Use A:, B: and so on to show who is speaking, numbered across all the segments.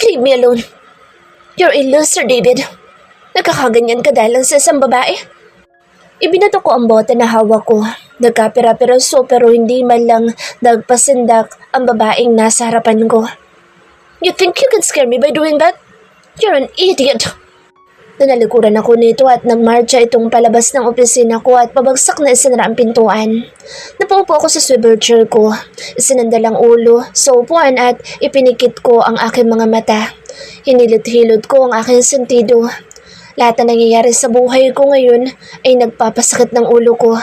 A: Leave me alone. You're a loser, David. Nagkakaganyan ka dahil lang sa isang babae. Ibinato ko ang bote na hawak ko. Nagkapira-piraso pero hindi man lang nagpasindak ang babaeng nasa harapan ko. You think you can scare me by doing that? You're an idiot. Nanalikuran ako nito at nagmarcha itong palabas ng opisina ko at pabagsak na isinara ang pintuan. Napaupo ako sa swivel chair ko. Isinandal ang ulo sa upuan at ipinikit ko ang aking mga mata. Hinilot-hilot ko ang aking sentido. Lahat na nangyayari sa buhay ko ngayon ay nagpapasakit ng ulo ko.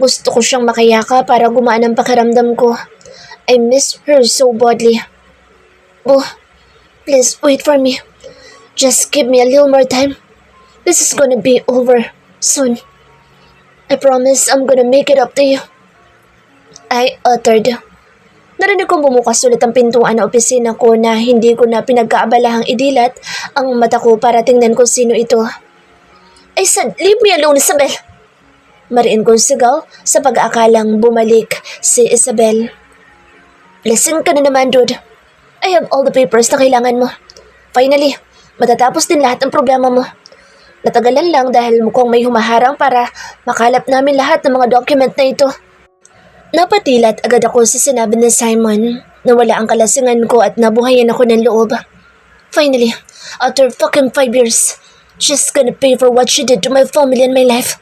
A: Gusto ko siyang makayaka para gumaan ang pakiramdam ko. I miss her so badly. Oh, please wait for me. Just give me a little more time. This is gonna be over soon. I promise I'm gonna make it up to you. I uttered. Narinig kong bumukas ulit ang pintuan na opisina ko na hindi ko na pinagkaabalahang idilat ang mata ko para tingnan kung sino ito. I said, leave me alone, Isabel. Mariin kong sigaw sa pag-aakalang bumalik si Isabel. Listen ka na naman, dude. I have all the papers na kailangan mo. Finally, matatapos din lahat ng problema mo. Natagalan lang dahil mukhang may humaharang para makalap namin lahat ng mga document na ito. Napatilat agad ako sa sinabi ni Simon na wala ang kalasingan ko at nabuhayan ako ng loob. Finally, after fucking 5 years, she's gonna pay for what she did to my family and my life.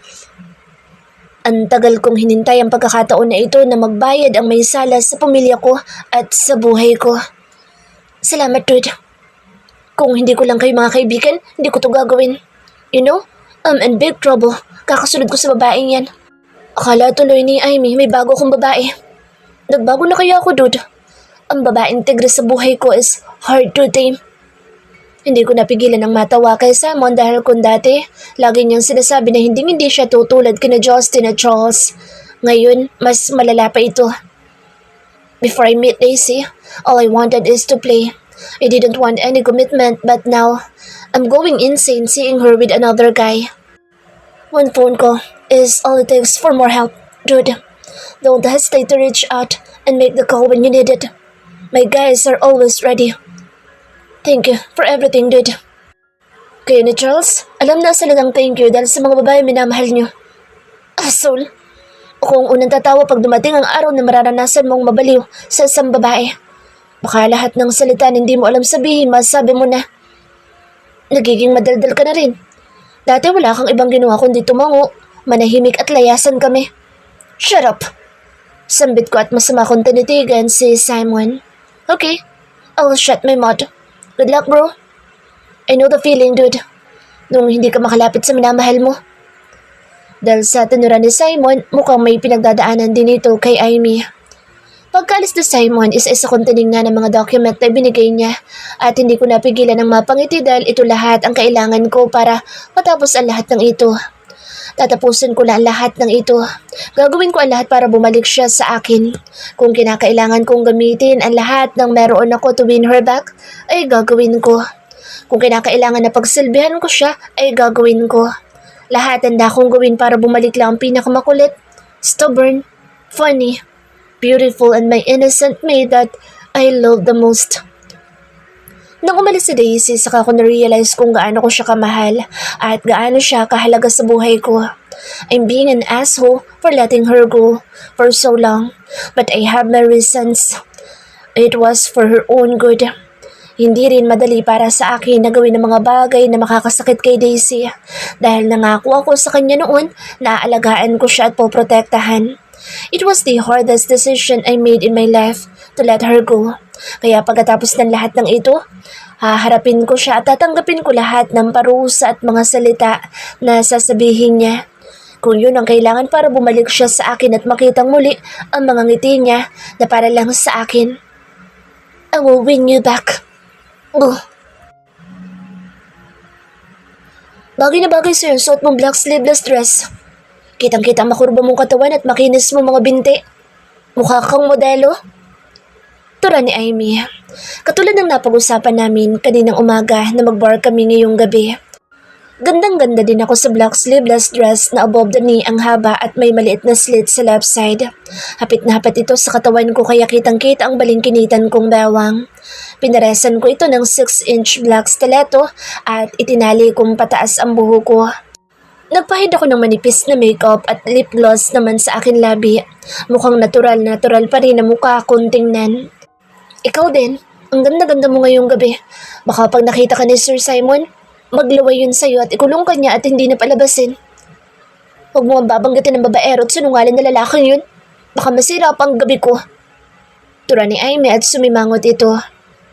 A: Ang tagal kong hinintay ang pagkakataon na ito na magbayad ang may sala sa pamilya ko at sa buhay ko. Salamat, dude. Kung hindi ko lang kayo mga kaibigan, hindi ko to gagawin. You know, I'm in big trouble. Kakasunod ko sa babaeng yan. Akala tuloy ni Amy may bago akong babae. Nagbago na kaya ako, dude. Ang babaeng tigre sa buhay ko is hard to tame. Hindi ko napigilan ng matawa kay Simon dahil kung dati, lagi niyang sinasabi na hindi siya tutulad kina Justin at Charles. Ngayon, mas malala pa ito. Before I met Daisy, all I wanted is to play. I didn't want any commitment, but now, I'm going insane seeing her with another guy. One phone call is all it takes for more help, dude. Don't hesitate to reach out and make the call when you need it. My guys are always ready. Thank you for everything, dude. Kayo ni Charles, alam na sila ng thank you dahil sa mga babae minamahal niyo. Asshole! Ako ang unang tatawa pag dumating ang araw na mararanasan mong mabaliw sa isang babae. Baka lahat ng salita hindi mo alam sabihin, masabi mo na. Nagiging madaldal ka na rin. Dati wala kang ibang ginawa kundi tumango, manahimik at layasan kami. Shut up! Sambit ko at masama kong tinitigan si Simon. Okay, I'll shut my mouth. Good luck, bro. I know the feeling, dude. Nung hindi ka makalapit sa minamahal mo. Dahil sa tinuran ni Simon, mukhang may pinagdadaanan din ito kay Amy. Pagkaalis ni Simon, isa-isa kong tinignan ng mga document na binigay niya at hindi ko napigilan ng mapangiti dahil ito lahat ang kailangan ko para matapos ang lahat ng ito. Tatapusin ko na ang lahat ng ito. Gagawin ko ang lahat para bumalik siya sa akin. Kung kinakailangan kong gamitin ang lahat ng meron ako to win her back, ay gagawin ko. Kung kinakailangan na pagsilbihan ko siya, ay gagawin ko. Lahat handa kong gawin para bumalik lang ang pinakamakulit, stubborn, funny, beautiful and my innocent maid that I love the most. Nang umalis si Daisy, saka ko na-realize kung gaano ko siya kamahal at gaano siya kahalaga sa buhay ko. I'm being an asshole for letting her go for so long, but I have my reasons. It was for her own good. Hindi rin madali para sa akin na gawin ng mga bagay na makakasakit kay Daisy dahil nangako ako sa kanya noon na aalagaan ko siya at poprotektahan. It was the hardest decision I made in my life to let her go. Kaya pagkatapos ng lahat ng ito, haharapin ko siya at tatanggapin ko lahat ng parusa at mga salita na sasabihin niya. Kung yun ang kailangan para bumalik siya sa akin at makitang muli ang mga ngiti niya na para lang sa akin. I will win you back. Bagay na bagay sa'yo, suot mong black sleeveless dress. Kitang-kita makurba mong katawan at makinis mo mga binti. Mukha kang modelo. Tura ni Amy. Katulad ng napag-usapan namin kaninang umaga na mag-bar kami ngayong gabi. Gandang-ganda din ako sa black sleeveless dress na above the knee ang haba at may maliit na slit sa left side. Hapit na hapit ito sa katawan ko kaya kitang-kita ang balingkinitan kong bewang. Pinaresan ko ito ng 6-inch black stiletto at itinali kong pataas ang buho ko. Nagpahid ako ng manipis na makeup at lip gloss naman sa akin labi. Mukhang natural pa rin na mukha akong tingnan. Ikaw din, ang ganda-ganda mo ngayong gabi. Baka pag nakita ka ni Sir Simon, maglaway yun sa'yo at ikulong ka niya at hindi na palabasin. Huwag mo ang babanggitin ng babaero at sinungaling na lalaking yun. Baka masira pa ang gabi ko. Tura ni Aimee at sumimangot ito.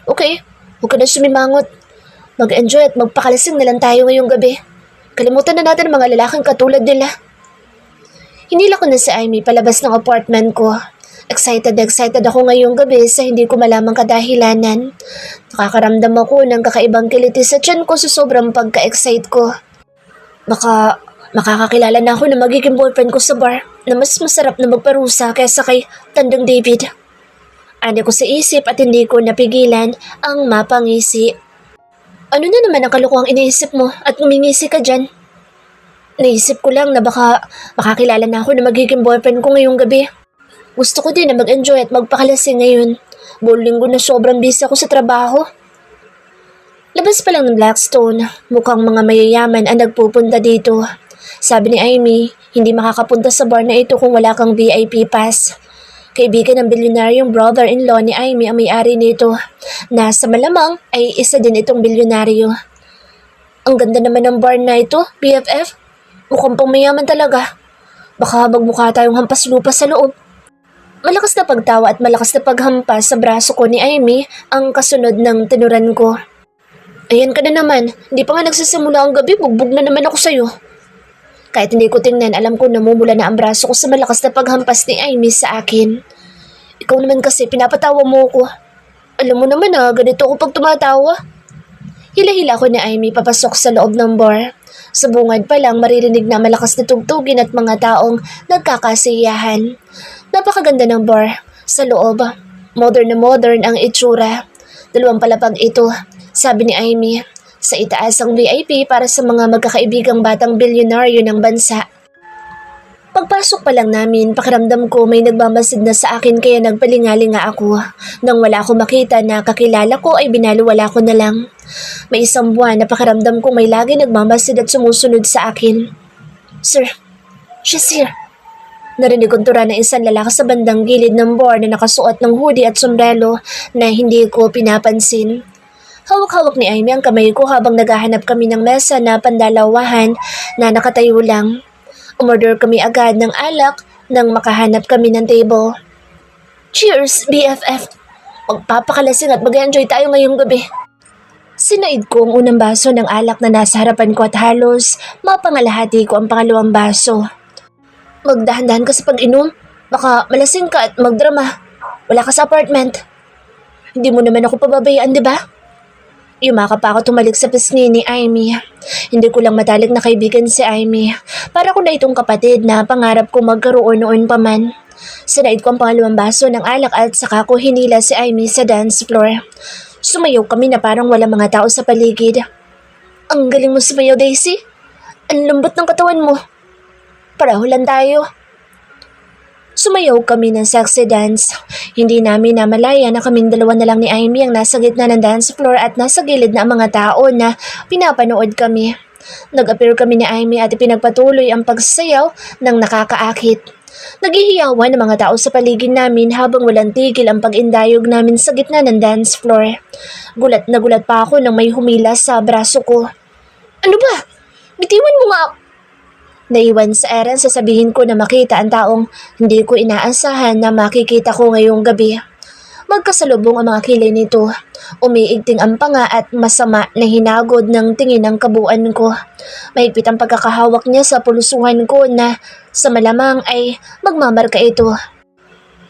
A: Okay, huwag ka na sumimangot. Mag-enjoy at magpakalasing na lang tayo ngayong gabi. Kalimutan na natin ang mga lalaking katulad nila. Hinila ko na si Aimee palabas ng apartment ko. Excited ako ngayong gabi sa hindi ko malamang kadahilanan. Nakakaramdam ako ng kakaibang kiliti sa tiyan ko sa sobrang pagka-excite ko. Baka makakakilala na ako na magiging boyfriend ko sa bar na mas masarap na magparusa kaysa kay Tandang David. Ani ko sa isip at hindi ko napigilan ang mapangisi. Ano na naman ang kalokohang iniisip mo at ngumingisi ka dyan? Naisip ko lang na baka makakilala na ako na magiging boyfriend ko ngayong gabi. Gusto ko din na mag-enjoy at magpakalasing ngayon. Buong linggo na sobrang busy ako sa trabaho. Labas pa lang ng Blackstone, mukhang mga mayayaman ang nagpupunta dito. Sabi ni Aimee, hindi makakapunta sa bar na ito kung wala kang VIP pass. Kaibigan ng bilyonaryong brother-in-law ni Aimee ang may-ari nito, na sa malamang ay isa din itong bilyonaryo. Ang ganda naman ng bar na ito, BFF. Mukhang pang mayaman talaga. Baka magmukha tayong hampas lupa sa loob. Malakas na pagtawa at malakas na paghampas sa braso ko ni Aimee ang kasunod ng tinuran ko. Ayan ka na naman, hindi pa nga nagsisimula ang gabi, bugbog na naman ako sa'yo. Kahit hindi ko tingnan, alam ko namumula na ang braso ko sa malakas na paghampas ni Aimee sa akin. Ikaw naman kasi, pinapatawa mo ko. Alam mo naman ganito ako pag tumatawa. Hila-hila ko ni Aimee papasok sa loob ng bar. Sa bungad pa lang maririnig na malakas na tugtugin at mga taong nagkakasiyahan. Napakaganda ng bar. Sa loob, modern na modern ang itsura. 2 palapag ito, sabi ni Aimee. Sa itaas ang VIP para sa mga magkakaibigang batang bilyonaryo ng bansa. Pagpasok pa lang namin, pakiramdam ko may nagmamasid na sa akin kaya nagpalingalinga ako. Nang wala ako makita na kakilala ko ay binaliwala ko na lang. May 1 buwan na pakiramdam ko may lagi nagmamasid at sumusunod sa akin. Sir, she's here. Narinig kong tura ng isang lalaki sa bandang gilid ng bar na nakasuot ng hoodie at sombrero na hindi ko pinapansin. Hawak-hawak ni Aimee ang kamay ko habang naghahanap kami ng mesa na pandalawahan na nakatayo lang. Umorder kami agad ng alak nang makahanap kami ng table. Cheers, BFF! Magpapakalasing at mag-enjoy tayo ngayong gabi. Sinaid ko ang unang baso ng alak na nasa harapan ko at halos mapangalahati ko ang pangalawang baso. Magdahan-dahan ka sa pag-inom. Baka malasing ka at magdrama. Wala ka sa apartment. Hindi mo naman ako pababayaan, di ba? Yumakap pa ako tumalik sa pisngi ni Aimee. Hindi ko lang matalik na kaibigan si Aimee. Para ko na itong kapatid na pangarap ko magkaroon noon pa man. Sinaid ko ang pangalawang baso ng alak at saka ko hinila si Aimee sa dance floor. Sumayaw kami na parang wala mga tao sa paligid. Ang galing mo sumayaw, Daisy. Ang lambot ng katawan mo. Pareho lang tayo. Sumayaw kami ng sexy dance. Hindi namin namalaya na kaming dalawa na lang ni Aimee ang nasa gitna ng dance floor at nasa gilid na ang mga tao na pinapanood kami. Nag-appear kami ni Aimee at ipinagpatuloy ang pagsayaw ng nakakaakit. Naghihiyawan ang mga tao sa paligid namin habang walang tigil ang pag-indayog namin sa gitna ng dance floor. Gulat na gulat pa ako nang may humila sa braso ko. Ano ba? Bitiwan mo nga. Naiwan sa Eren sasabihin ko na makita ang taong hindi ko inaasahan na makikita ko ngayong gabi. Magkasalubong ang mga kilay nito. Umiigting ang panga at masama na hinagod ng tingin ng kabuuan ko. Mahigpit ang pagkakahawak niya sa pulusuhan ko na sa malamang ay magmamarka ito.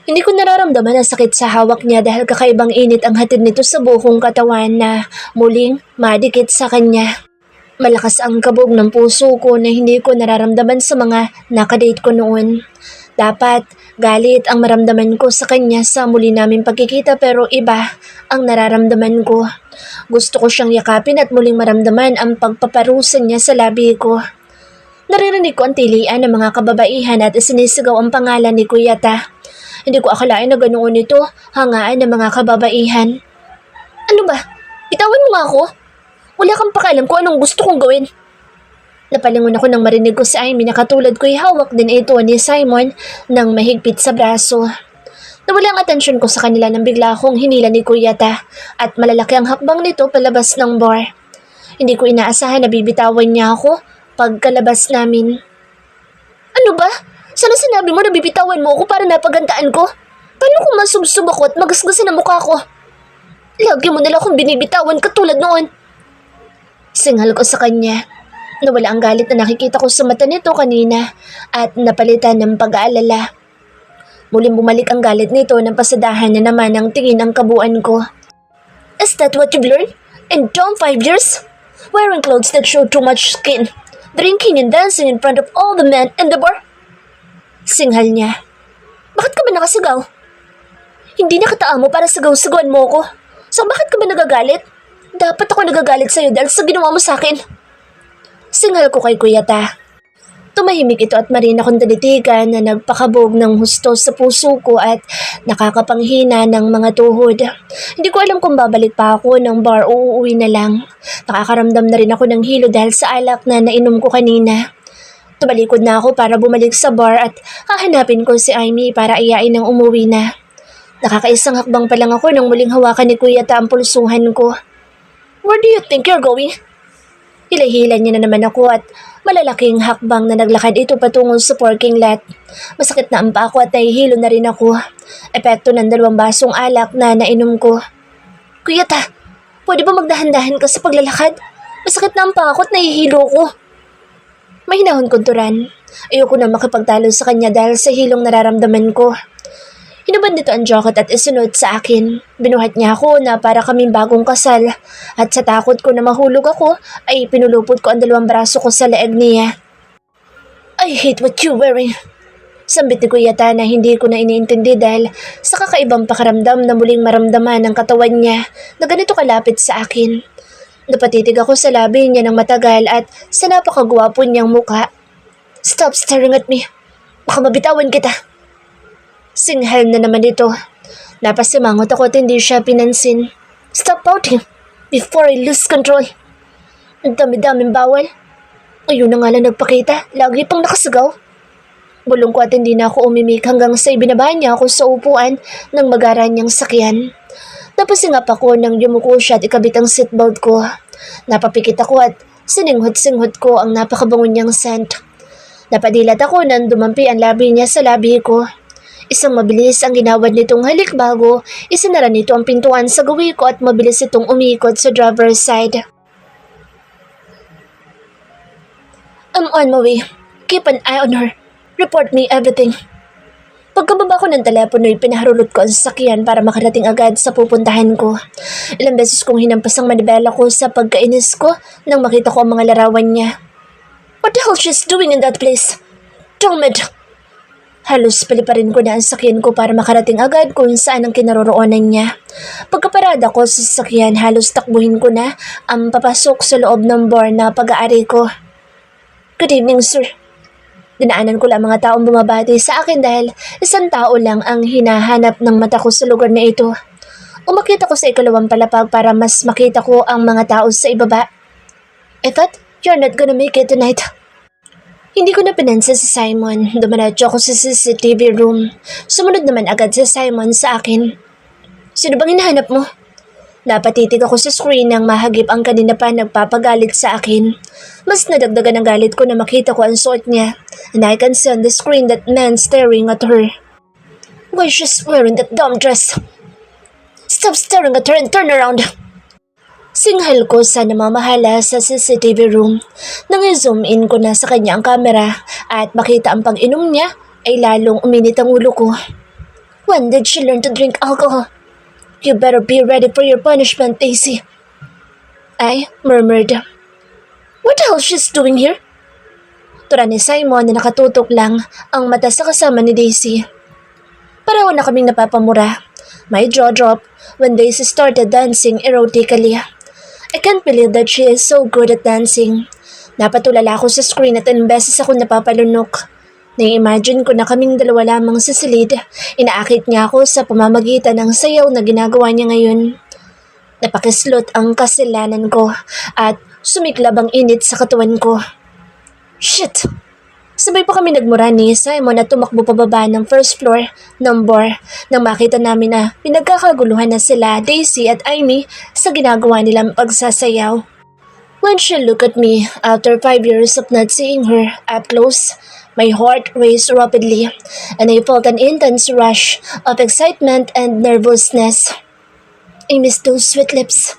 A: Hindi ko nararamdaman ang sakit sa hawak niya dahil kakaibang init ang hatid nito sa buong katawan na muling madikit sa kanya. Malakas ang kabog ng puso ko na hindi ko nararamdaman sa mga nakadate ko noon. Dapat galit ang maramdaman ko sa kanya sa muli naming pagkikita pero iba ang nararamdaman ko. Gusto ko siyang yakapin at muling maramdaman ang pagpaparusa niya sa labi ko. Naririnig ko ang tilian ng mga kababaihan at sinisigaw ang pangalan ni Kuya Ta. Hindi ko akalain na ganoon ito, hangaan ng mga kababaihan. Ano ba? Bitawan mo nga ako? Wala kang pakialam kung anong gusto kong gawin. Napalingon ako nang marinig ko si Amy na katulad ko'y hawak din ito ni Simon ng mahigpit sa braso. Nawala ang atensyon ko sa kanila nang bigla akong hinila ni Kuya Ta at malalaki ang hakbang nito palabas ng bar. Hindi ko inaasahan na bibitawan niya ako pagkalabas namin. Ano ba? Sana sinabi mo na bibitawan mo ako para napagantaan ko? Paano kung masubsob ako at magasgasan ang mukha ko? Lagi mo nila akong binibitawan katulad noon. Singhal ko sa kanya. Nawala ang galit na nakikita ko sa mata nito kanina at napalitan ng pag-aalala. Muling bumalik ang galit nito nang pasadahan na naman ang tingin ang kabuuan ko. Is that what you've learned? In 5 years? Wearing clothes that show too much skin. Drinking and dancing in front of all the men in the bar? Singhal niya. Bakit ka ba nakasigaw? Hindi nakataamo para sigaw-sigawan mo ko. So bakit ka ba nagagalit? Dapat ako nagagalit sa'yo dahil sa ginawa mo sa akin. Singhal ko kay Kuya Ta. Tumahimik ito at marina kong talitigan na nagpakabog ng husto sa puso ko at nakakapanghina ng mga tuhod. Hindi ko alam kung babalik pa ako ng bar o uuwi na lang. Nakakaramdam na rin ako ng hilo dahil sa alak na nainom ko kanina. Tumalikod na ako para bumalik sa bar at hahanapin ko si Amy para iyain ng umuwi na. Nakakaisang hakbang pa lang ako nang muling hawakan ni Kuya Ta ang pulsuhan ko. Where do you think you're going? Hilahilan niya na naman ako at malalaking hakbang na naglakad ito patungo sa parking lot. Masakit na ang paa ko at nahihilo na rin ako. Epekto ng 2 basong alak na nainom ko. Kuya Ta, pwede ba magdahan-dahan ka sa paglalakad? Masakit na ang paa ko at nahihilo ko. Mahinahon kunturan. Ayoko na makipagtalo sa kanya dahil sa hilong nararamdaman ko. Hinubad nito ang jacket at isunod sa akin. Binuhat niya ako na para kaming bagong kasal at sa takot ko na mahulog ako ay pinulupot ko ang 2 braso ko sa leeg niya. I hate what you're wearing. Sambit ni Kuya Ta na hindi ko na iniintindi dahil sa kakaibang pakaramdam na muling maramdaman ang katawan niya na ganito kalapit sa akin. Napatitig ako sa labi niya ng matagal at sa napakagwapo niyang muka. Stop staring at me. Baka mabitawan kita. Singhal na naman ito. Napasimangot ako at hindi siya pinansin. Stop pouting before I lose control. Ang dami-daming bawal. Ayun na nga lang nagpakita. Lagi pang nakasigaw. Bulong ko at hindi na ako umimik hanggang sa ibinaba niya ako sa upuan ng magara niyang sakyan. Napasingap ako nang yumuko siya at ikabit ang seatbelt ko. Napapikit ako at sininghot-singhot ko ang napakabango niyang scent. Napadilat ako nang dumampi ang labi niya sa labi ko. Isang mabilis ang ginawad nitong halik bago isinara nito ang pintuan sa gawi ko at mabilis itong umikot sa driver's side. I'm on my way. Keep an eye on her. Report me everything. Pagkababa ko ng telepono ay pinaharulot ko ang sasakyan para makarating agad sa pupuntahan ko. Ilang beses kong hinampas ang manibela ko sa pagkainis ko nang makita ko ang mga larawan niya. What the hell she's doing in that place? Tomid! Halos paliparin ko na ang sakyan ko para makarating agad kung saan ang kinaroroonan niya. Pagkaparada ko sa sasakyan, halos takbuhin ko na ang papasok sa loob ng bar na pag-aari ko. Good evening, sir. Dinaanan ko lang mga taong bumabati sa akin dahil isang tao lang ang hinahanap ng mata ko sa lugar na ito. Umakyat ako sa 2 palapag para mas makita ko ang mga tao sa ibaba. I thought you're not gonna make it tonight. Hindi ko na pinansin si Simon. Dumiretso ako sa CCTV room. Sumunod naman agad si Simon sa akin. Sino bang hinahanap mo? Napatitig ako sa screen nang mahagip ang kanina pa nagpapagalit sa akin. Mas nadagdagan ang galit ko na makita ko ang suot niya. And I can see on the screen that man staring at her. Why she's wearing that dumb dress? Stop staring at her and turn around! Singhal ko sa namamahala sa CCTV room. Nang i-zoom in ko na sa kanya ang camera at makita ang pag-inom niya ay lalong uminit ang ulo ko. When did she learn to drink alcohol? You better be ready for your punishment, Daisy. I murmured. What the hell she's doing here? tura ni Simon na nakatutok lang ang mata sa kasama ni Daisy. Pareho na kaming napapamura. My jaw dropped when Daisy started dancing erotically. I can't believe that she is so good at dancing. Napatulala ako sa screen at ilang beses ako napapalunok. Nai-imagine ko na kaming dalawa lamang sa silid. Inaakit niya ako sa pamamagitan ng sayaw na ginagawa niya ngayon. Napakislot ang kasalanan ko at sumiklab ang init sa katawan ko. Shit! Sabay pa kami nagmura ni Simon at tumakbo pababa ng first floor ng bar nang makita namin na pinagkakaguluhan na sila Daisy at Amy sa ginagawa nilang pagsasayaw. When she looked at me after 5 years of not seeing her up close, my heart raced rapidly and I felt an intense rush of excitement and nervousness. I miss those sweet lips.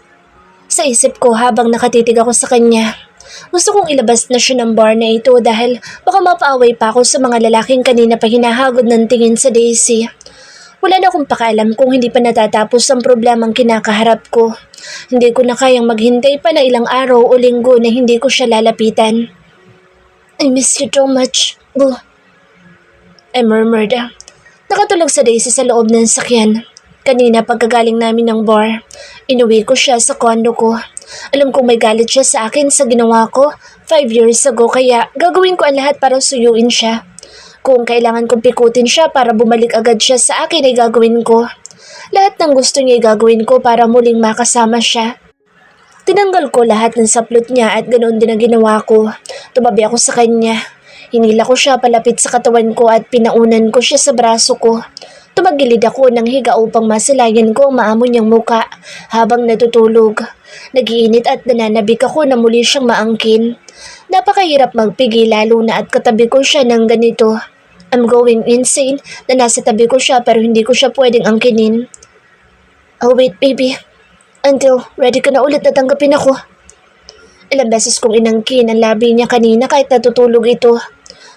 A: Sa isip ko habang nakatitig ako sa kanya. Gusto kong ilabas na siya ng bar na ito dahil baka mapaaway pa ako sa mga lalaking kanina pa hinahagod ng tingin sa Daisy. Wala na akong pakialam kung hindi pa natatapos ang problemang kinakaharap ko. Hindi ko na kayang maghintay pa na ilang araw o linggo na hindi ko siya lalapitan. I miss you so much, boo. I murmured. Nakatulog sa Daisy sa loob ng sakyan. Kanina pagkagaling namin ng bar, inuwi ko siya sa kondo ko. Alam kong may galit siya sa akin sa ginawa ko 5 years ago kaya gagawin ko ang lahat para suyuin siya. Kung kailangan kong pikutin siya para bumalik agad siya sa akin ay gagawin ko. Lahat ng gusto niya ay gagawin ko para muling makasama siya. Tinanggal ko lahat ng saplot niya at ganoon din ang ginawa ko. Tumabi ako sa kanya. Hinila ko siya palapit sa katawan ko at pinaunan ko siya sa braso ko. Tumagilid ako ng higa upang masilayan ko ang maamo niyang muka habang natutulog. Nagiinit at nananabik ako na muli siyang maangkin. Napakahirap magpigil lalo na at katabi ko siya ng ganito. I'm going insane na nasa tabi ko siya pero hindi ko siya pwedeng angkinin. Oh wait baby, until ready ka na ulit na tanggapin ako. Ilang beses kong inangkin ang labi niya kanina kahit natutulog ito.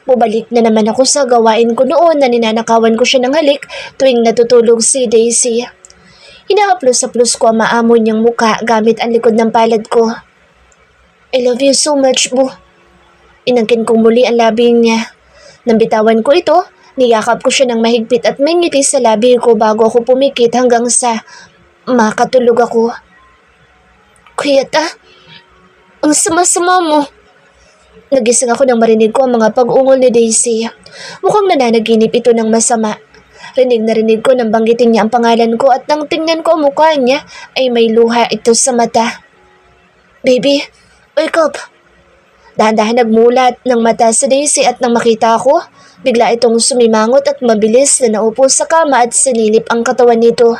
A: Bubalik na naman ako sa gawain ko noon na ninanakawan ko siya ng halik tuwing natutulog si Daisy. Hinahaplos-haplos ko ang maamo niyang muka gamit ang likod ng palad ko. I love you so much, boo. Inangkin kong muli ang labi niya. Nang bitawan ko ito, niyakap ko siya ng mahigpit at may ngiti sa labi ko bago ako pumikit hanggang sa makatulog ako. Kuyata, ang sama-sama mo. Nagising ako nang marinig ko ang mga pag-ungol ni Daisy. Mukhang nananaginip ito ng masama. Rinig na rinig ko nang banggitin niya ang pangalan ko at nang tingnan ko ang mukha niya ay may luha ito sa mata. Baby, wake up! Dahan-dahan nagmulat ng mata sa Daisy at nang makita ko, bigla itong sumimangot at mabilis na naupo sa kama at sinilip ang katawan nito.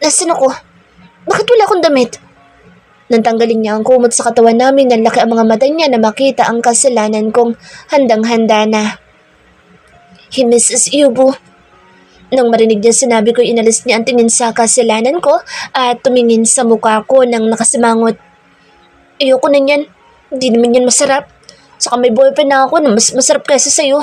A: Nasaan ako? Bakit wala akong damit? Nantanggalin niya ang kumot sa katawan namin nang laki ang mga mata niya na makita ang kasalanan kong handang-handa na. He misses you, boo. Nang marinig niya sinabi ko, inalis niya ang tingin sa kasalanan ko at tumingin sa mukha ko nang nakasimangot. Ayoko na yan. Hindi naman yan masarap. Saka may boyfriend na ako na mas masarap kaysa sa'yo.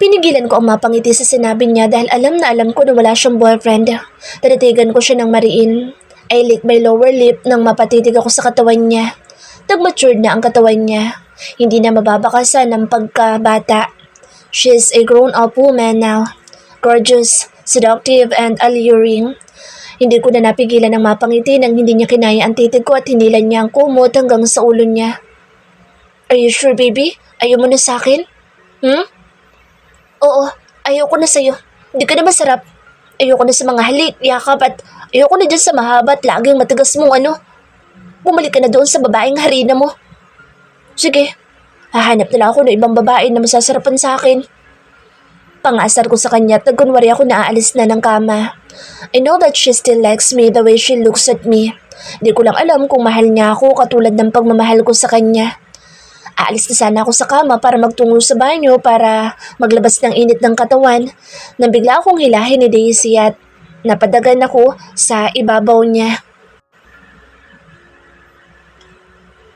A: Pinigilan ko ang mapangiti sa sinabi niya dahil alam na alam ko na wala siyang boyfriend. Tinitigan ko siya ng mariin. I licked my lower lip nang mapatitig ako sa katawan niya. Nag-matured na ang katawan niya. Hindi na mababakasan ng pagkabata. She's a grown-up woman now. Gorgeous, seductive, and alluring. Hindi ko na napigilan ng mapangiti nang hindi niya kinaya ang titig ko at hinilan niya ang kumot hanggang sa ulo niya. Are you sure, baby? Ayaw mo na sa akin? Oo, ayaw ko na sa'yo. Hindi ka na masarap. Ayoko na sa mga halik, yakap at ayoko na dyan sa mahaba at laging matigas mong ano. Bumalik ka na doon sa babaeng harina mo. Sige, hahanap na lang ako ng ibang babae na masasarapan sa akin. Pangasar ko sa kanya at nagkunwari ako na aalis na ng kama. I know that she still likes me the way she looks at me. Di ko lang alam kung mahal niya ako katulad ng pagmamahal ko sa kanya. Aalis na sana ako sa kama para magtungo sa banyo para maglabas ng init ng katawan nang bigla akong hilahin ni Daisy at napadagan ako sa ibabaw niya.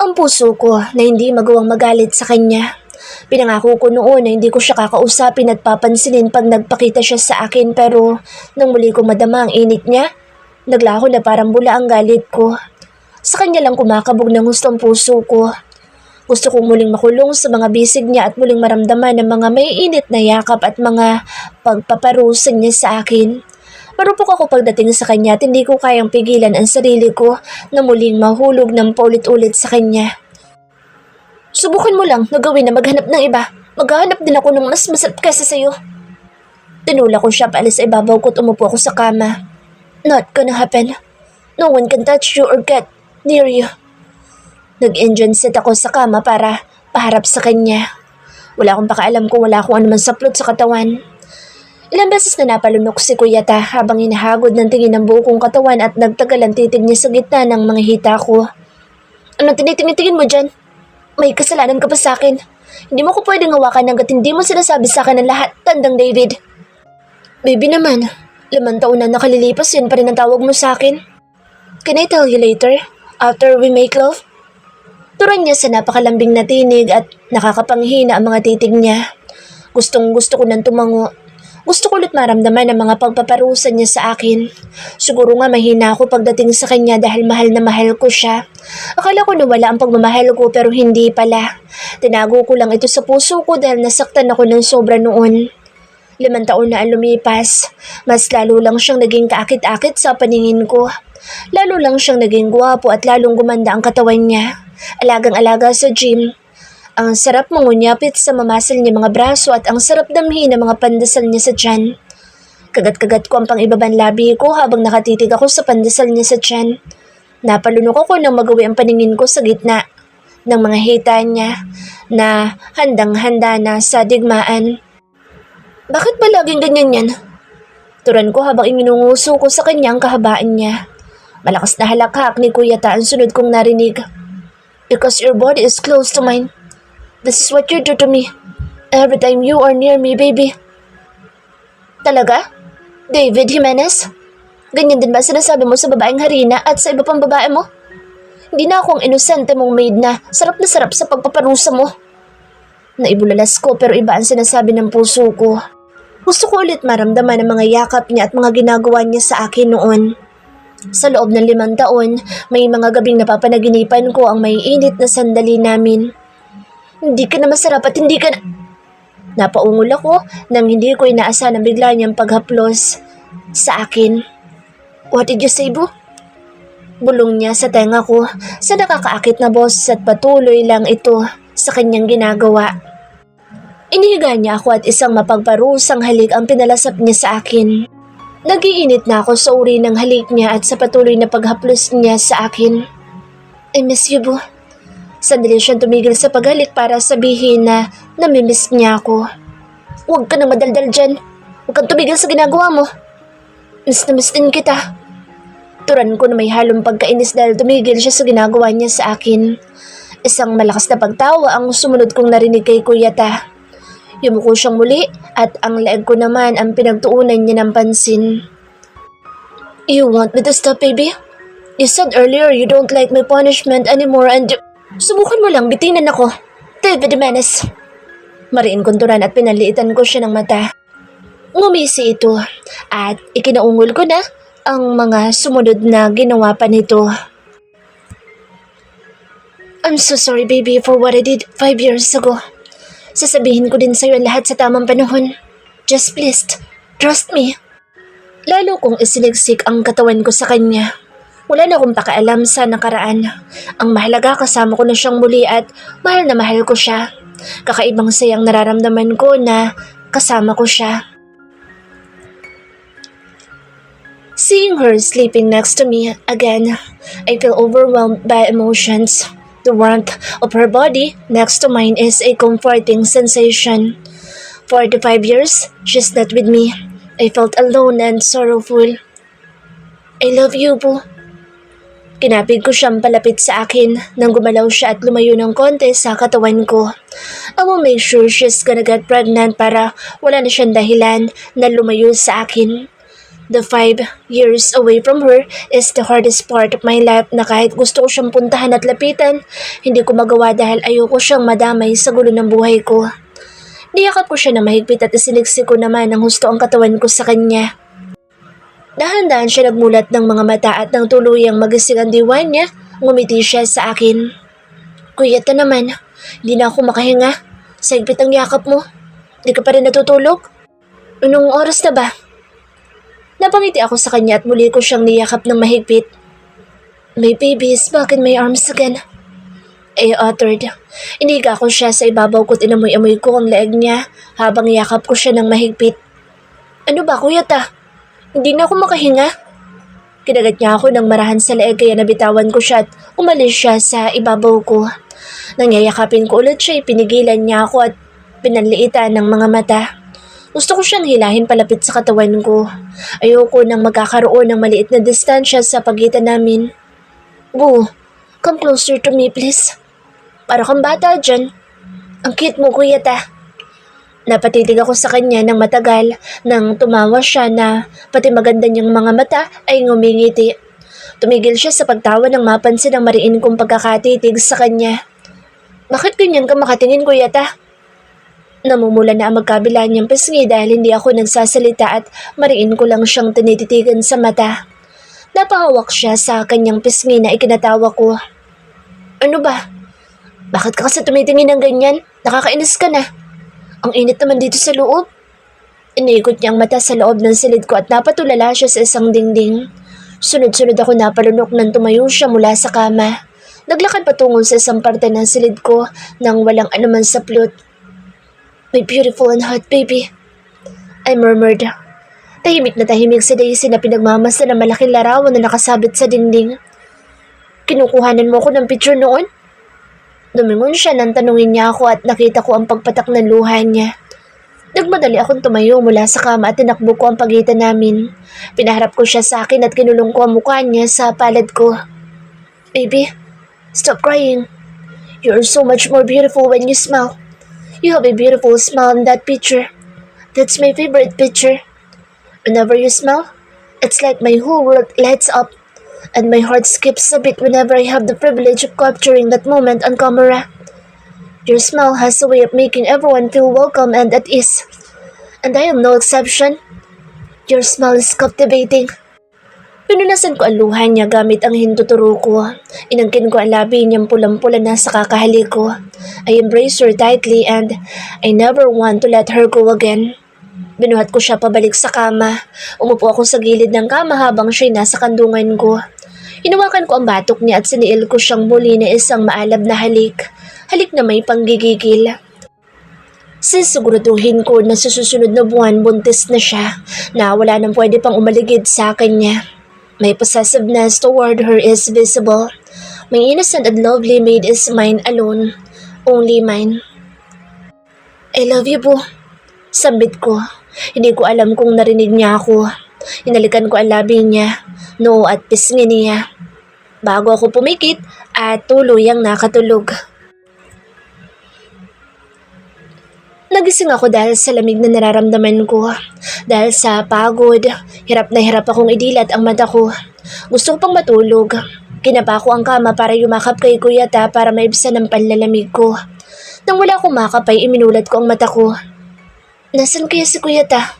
A: Ang puso ko na hindi magawang magalit sa kanya. Pinangako ko noon na hindi ko siya kakausapin at papansinin pag nagpakita siya sa akin pero nang muli kong madama ang init niya, naglaho na parang bula ang galit ko. Sa kanya lang kumakabog ng gusto ang puso ko. Gusto kong muling makulong sa mga bisig niya at muling maramdaman ng mga may init na yakap at mga pagpaparusa niya sa akin. Marupok ako pagdating sa kanya at hindi ko kayang pigilan ang sarili ko na muling mahulog ng paulit-ulit sa kanya. Subukan mo lang na gawin na maghanap ng iba. Maghahanap din ako ng mas masarap kaysa sa'yo. Tinula ko siya paalis sa ibabaw ko at umupo ako sa kama. Not gonna happen. No one can touch you or get near you. Nag-engine set ako sa kama para paharap sa kanya. Wala akong pakaalam kung wala akong anuman saplot sa katawan. Ilang beses na napalunok si Kuya Ta habang hinahagod ng tingin ng buo kong katawan at nagtagalan titig niya sa gitna ng mga hita ko. Anong tinitingin mo dyan? May kasalanan ka pa sa akin. Hindi mo ko pwedeng hawakan hanggat hindi mo sinasabi sa akin ang lahat, Tandang David. Baby naman, 5 taon na nakalilipas yun pa rin ang tawag mo sa akin. Can I tell you later? After we make love? Turan niya sa napakalambing na tinig at nakakapanghina ang mga titig niya. Gustong gusto ko nang tumango. Gusto ko ulit maramdaman ang mga pagpaparusa niya sa akin. Siguro nga mahina ako pagdating sa kanya dahil mahal na mahal ko siya. Akala ko nawala ang pagmamahal ko pero hindi pala. Tinago ko lang ito sa puso ko dahil nasaktan ako ng sobra noon. 5 taon na ang lumipas. Mas lalo lang siyang naging kaakit-akit sa paningin ko. Lalo lang siyang naging gwapo at lalong gumanda ang katawan niya. Alagang-alaga sa gym. Ang sarap mangunyapit sa mamasil niya mga braso at ang sarap damhin ng mga pandesal niya sa tiyan. Kagat-kagat ko ang pang-ibabang labi ko habang nakatitig ako sa pandesal niya sa tiyan. Napalunok ako nang magawi ang paningin ko sa gitna ng mga hita niya na handang-handa na sa digmaan. Bakit ba laging ganyan yan? Turan ko habang iminunguso ko sa kanya ang kahabaan niya. Malakas na halakhak ni Kuya Ta ang sunod kong narinig. Because your body is close to mine. This is what you do to me. Every time you are near me, baby. Talaga? David Jimenez? Ganyan din ba sinasabi mo sa babaeng harina at sa iba pang babae mo? Hindi na ako ang inosente mong maid na sarap sa pagpaparusa mo. Naibulalas ko pero iba ang sinasabi ng puso ko. Gusto ko ulit maramdaman ang mga yakap niya at mga ginagawa niya sa akin noon. Sa loob ng 5 taon, may mga gabing napapanaginipan ko ang may init na sandali namin. Hindi ka na masarap at hindi ka na... Napaungol ako nang hindi ko inaasahan ang bigla niyang paghaplos sa akin. What did you say, boo? Bulong niya sa tenga ko sa nakakaakit na boses at patuloy lang ito sa kanyang ginagawa. Inihiga niya ako at isang mapagparusang halik ang pinalasap niya sa akin. Nagiinit na ako sa uri ng halik niya at sa patuloy na paghaplos niya sa akin. I miss you, boo. Sandali siyang tumigil sa paghalik para sabihin na namimiss niya ako. Huwag ka na madaldal dyan. Huwag kang tumigil sa ginagawa mo. Miss na miss din kita. Turan ko na may halong pagkainis dahil tumigil siya sa ginagawa niya sa akin. Isang malakas na pagtawa ang sumunod kong narinig kay Kuya Ta. Yumuko siyang muli at ang leeg ko naman ang pinagtuunan niya ng pansin. You want me to stop, baby? You said earlier you don't like my punishment anymore and... Subukan mo lang, bitinan ako. David Jimenez. Mariin konturan at pinaliitan ko siya ng mata. Ngumisi ito at ikinaungol ko na ang mga sumunod na ginawa pa nito. I'm so sorry, baby, for what I did 5 years ago. Sasabihin ko din sa'yo ang lahat sa tamang panahon. Just please, trust me. Lalo kong isinigsik ang katawan ko sa kanya. Wala na akong pakialam sa nakaraan. Ang mahalaga kasama ko na siyang muli at mahal na mahal ko siya. Kakaibang sayang nararamdaman ko na kasama ko siya. Seeing her sleeping next to me again, I feel overwhelmed by emotions. The warmth of her body next to mine is a comforting sensation. For the 5 years she's not with me, I felt alone and sorrowful. I love you, boo. Kinapig ko siyang palapit sa akin nang gumalaw siya at lumayo ng konti sa katawan ko. I will make sure she's gonna get pregnant para wala na siyang dahilan na lumayo sa akin. The 5 years away from her is the hardest part of my life na kahit gusto ko siyang puntahan at lapitan, hindi ko magawa dahil ayoko siyang madamay sa gulo ng buhay ko. Niyakap ko siya na mahigpit at isiniksik ko naman ang husto ang katawan ko sa kanya. Dahan-dahan siya nagmulat ng mga mata at nang tuluyang magising ang diwa niya, ngumiti siya sa akin. Kuya Ta naman, Hindi na ako makahinga. Sa higpit ang yakap mo. Hindi ka pa rin natutulog? Anong oras na ba? Napangiti ako sa kanya at muli ko siyang niyakap ng mahigpit. My baby is back in my arms again. Uttered. Iniga ko siya sa ibabaw ko't inamoy-amoy ko ang leeg niya habang yakap ko siya ng mahigpit. Ano ba, Kuya Ta? Hindi na ako makahinga. Kinagat niya ako ng marahan sa leeg kaya nabitawan ko siya at umalis siya sa ibabaw ko. Nang yayakapin ko ulit siya, pinigilan niya ako at pinanliitan ng mga mata. Gusto ko siyang hilahin palapit sa katawan ko. Ayoko nang magkakaroon ng maliit na distansya sa pagitan namin. Boo, come closer to me please. Para kang bata dyan. Ang cute mo, Kuya Ta. Napatitig ako sa kanya ng matagal nang tumawa siya na pati maganda niyang mga mata ay ngumingiti. Tumigil siya sa pagtawa nang mapansin ang mariin kong pagkakatitig sa kanya. Bakit ganyan ka makatingin, Kuya Ta? Namumula na ang magkabila niyang pisngi dahil hindi ako nagsasalita at mariin ko lang siyang tinititigan sa mata. Napahawak siya sa kanyang pisngi na ikinatawa ko. Ano ba? Bakit ka kasi tumitingin ng ganyan? Nakakainis ka na. Ang init naman dito sa loob. Iniikot niya ang mata sa loob ng silid ko at napatulala siya sa isang dingding. Sunod-sunod ako napalunok nang tumayo siya mula sa kama. Naglakad patungo sa isang parte ng silid ko nang walang anuman sa plot. My beautiful and hot baby. I murmured. Tahimik na tahimik si Daisy na pinagmamasa ng malaking larawan na nakasabit sa dingding. Kinukuhanan mo ko ng picture noon? Dumingon siya nang tanungin niya ako at nakita ko ang pagpatak ng luha niya. Nagmadali akong tumayo mula sa kama at tinakbo ko ang pagitan namin. Pinaharap ko siya sa akin at kinulong ko ang mukha niya sa palad ko. Baby, stop crying. You are so much more beautiful when you smile. You have a beautiful smile in that picture. That's my favorite picture. Whenever you smile, it's like my whole world lights up. And my heart skips a bit whenever I have the privilege of capturing that moment on camera. Your smile has a way of making everyone feel welcome and at ease. And I am no exception. Your smile is captivating. Pinunasan ko ang luha niya gamit ang hinduturo ko. Inangkin ko ang labi niyang pulang-pula na sa kakahalik ko. I embraced her tightly and I never want to let her go again. Binuhat ko siya pabalik sa kama. Umupo ako sa gilid ng kama habang siya'y nasa kandungan ko. Hinawakan ko ang batok niya at siniil ko siyang muli na isang maalab na halik. Halik na may panggigigil. Sisiguraduhin ko na sa susunod na buwan buntis na siya na wala nang pwede pang umaligid sa kanya. My possessiveness toward her is visible. My innocent and lovely maid is mine alone. Only mine. I love you, Boo. Sambit ko. Hindi ko alam kung narinig niya ako. Hinalikan ko ang labi niya, noo at pisngi niya. Bago ako pumikit at tuluyang nakatulog. Nagising ako dahil sa lamig na nararamdaman ko. Dahil sa pagod, hirap na hirap akong idilat ang mata ko. Gusto ko pang matulog. Kinapa ko ang kama para yumakap kay Kuya Ta para maibsan ang panlalamig ko. Nang wala akong makapay, iminulat ko ang mata ko. Nasaan kaya si Kuya Ta?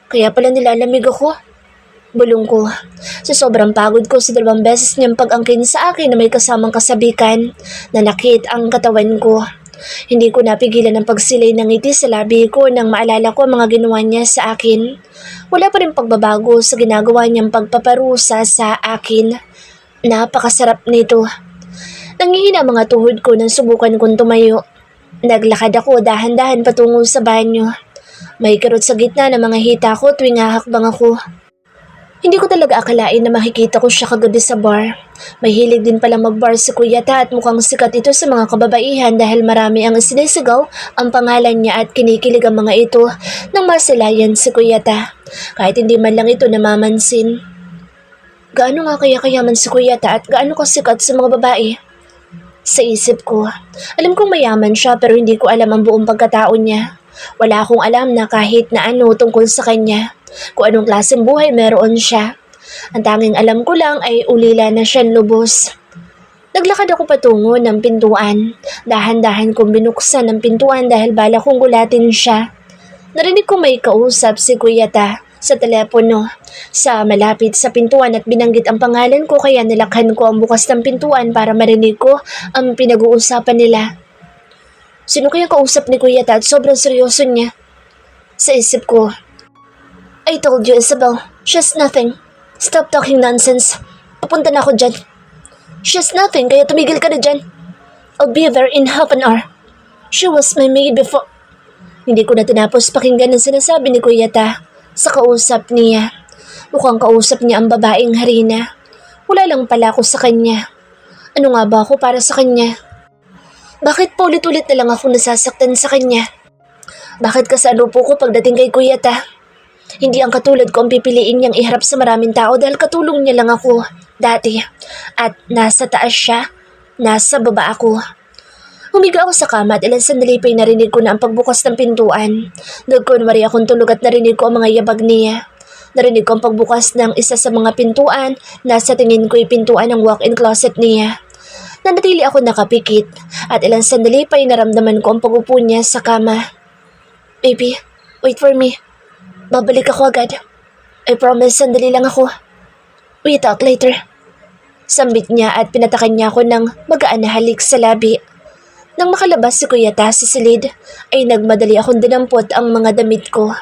A: Kaya pala nilalamig ako. Bulong ko. Sa sobrang pagod ko sa 2 beses niyang pag-angkin sa akin na may kasamang kasabikan, nanakit ang katawan ko. Hindi ko napigilan ang pagsilay ng ngiti sa labi ko nang maalala ko ang mga ginawa niya sa akin. Wala pa rin pagbabago sa ginagawa niyang pagpaparusa sa akin. Napakasarap nito. Nangihina ang mga tuhod ko nang subukan kong tumayo. Naglakad ako dahan-dahan patungo sa banyo. May karot sa gitna ng mga hita ko tuwing hahakbang ako. Hindi ko talaga akalain na makikita ko siya kagabi sa bar. May hilig din pala mag-bar si Kuya Ta at mukhang sikat ito sa mga kababaihan dahil marami ang sinisigaw ang pangalan niya at kinikilig ang mga ito nang masilayan si Kuya Ta. Kahit hindi man lang ito namamansin. Gaano nga kaya kayaman si Kuya Ta at gaano kasikat sa mga babae? Sa isip ko, alam kong mayaman siya pero hindi ko alam ang buong pagkatao niya. Wala akong alam na kahit na ano tungkol sa kanya. Kung anong klaseng buhay meron siya. Ang tanging alam ko lang ay ulila na siyang lubos. Naglakad ako patungo ng pintuan. Dahan-dahan kong binuksan ang pintuan dahil bala kong gulatin siya. Narinig ko may kausap si Kuya Ta sa telepono sa malapit sa pintuan at binanggit ang pangalan ko kaya nilakhan ko ang bukas ng pintuan para marinig ko ang pinag-uusapan nila. Sino kaya kausap ni Kuya Ta at sobrang seryoso niya? Sa isip ko, I told you, Isabel. She's nothing. Stop talking nonsense. Papunta na ako dyan. She's nothing, kaya tumigil ka na dyan. I'll be there in half an hour. She was my maid before. Hindi ko na tinapos pakinggan ang sinasabi ni Kuya Ta sa kausap niya. Mukhang kausap niya ang babaeng Harina. Wala lang pala ako sa kanya. Ano nga ba ako para sa kanya? Bakit paulit-ulit na lang ako nasasaktan sa kanya? Bakit kasalupo ko pagdating kay Kuya Ta? Hindi ang katulad ko ang pipiliin niyang iharap sa maraming tao dahil katulong niya lang ako dati. At nasa taas siya, nasa baba ako. Humiga ako sa kama at ilang sandali pa'y narinig ko na ang pagbukas ng pintuan. Nagkunwari akong tulog at narinig ko ang mga yabag niya. Narinig ko ang pagbukas ng isa sa mga pintuan na sa tingin ko'y pintuan ng walk-in closet niya. Nanatili ako nakapikit at ilang sandali pa'y naramdaman ko ang pag-upo niya sa kama. Baby, wait for me. Babalik ako agad. I promise, sandali lang ako. We talk later. Sambit niya at pinatakan niya ako ng magaan na halik sa labi. Nang makalabas si Kuya Ta sa silid, ay nagmadali akong dinampot ang mga damit ko.